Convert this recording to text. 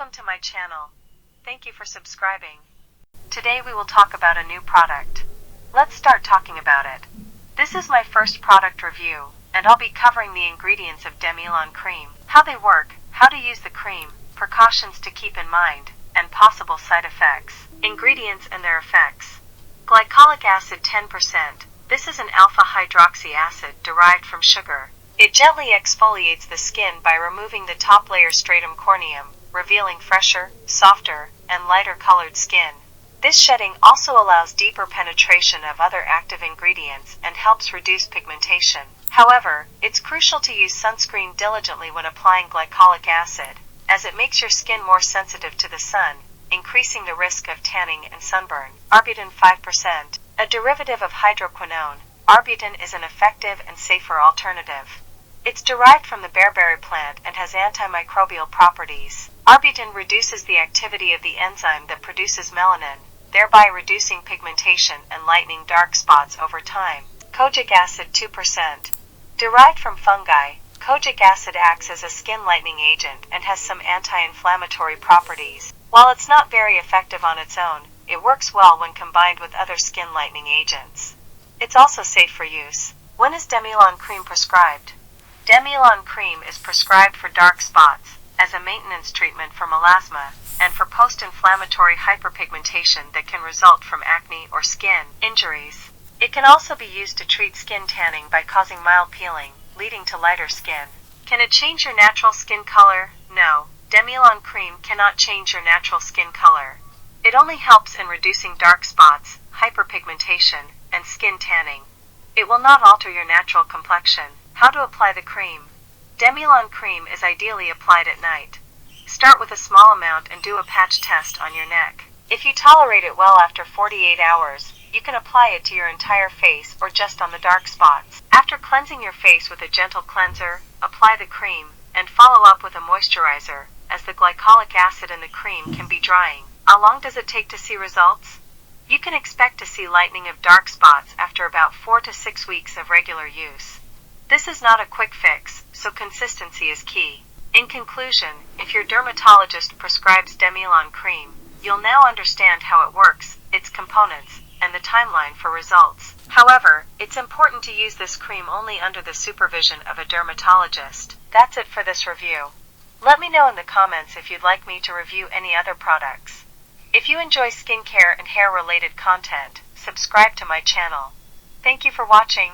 Welcome to my channel. Thank you for subscribing. Today we will talk about a new product. Let's start talking about it. This is my first product review, and I'll be covering the ingredients of Demelan Cream, how they work, how to use the cream, precautions to keep in mind, and possible side effects. Ingredients and their effects. Glycolic acid 10%. This is an alpha hydroxy acid derived from sugar. It gently exfoliates the skin by removing the top layer stratum corneum, revealing fresher, softer, and lighter colored skin. This shedding also allows deeper penetration of other active ingredients and helps reduce pigmentation. However, it's crucial to use sunscreen diligently when applying glycolic acid, as it makes your skin more sensitive to the sun, increasing the risk of tanning and sunburn. Arbutin 5%. A derivative of hydroquinone, arbutin is an effective and safer alternative. It's derived from the bearberry plant and has antimicrobial properties. Arbutin reduces the activity of the enzyme that produces melanin, thereby reducing pigmentation and lightening dark spots over time. Kojic acid 2%. Derived from fungi, kojic acid acts as a skin lightening agent and has some anti-inflammatory properties. While it's not very effective on its own, it works well when combined with other skin lightening agents. It's also safe for use. When is Demelan Cream prescribed? Demelan Cream is prescribed for dark spots, as a maintenance treatment for melasma, and for post-inflammatory hyperpigmentation that can result from acne or skin injuries. It can also be used to treat skin tanning by causing mild peeling, leading to lighter skin. Can it change your natural skin color? No, Demelan Cream cannot change your natural skin color. It only helps in reducing dark spots, hyperpigmentation, and skin tanning. It will not alter your natural complexion. How to apply the cream. Demelan Cream is ideally applied at night. Start with a small amount and do a patch test on your neck. If you tolerate it well after 48 hours, you can apply it to your entire face or just on the dark spots. After cleansing your face with a gentle cleanser, apply the cream, and follow up with a moisturizer, as the glycolic acid in the cream can be drying. How long does it take to see results? You can expect to see lightening of dark spots after about 4 to 6 weeks of regular use. This is not a quick fix, so consistency is key. In conclusion, if your dermatologist prescribes Demelan Cream, you'll now understand how it works, its components, and the timeline for results. However, it's important to use this cream only under the supervision of a dermatologist. That's it for this review. Let me know in the comments if you'd like me to review any other products. If you enjoy skincare and hair-related content, subscribe to my channel. Thank you for watching.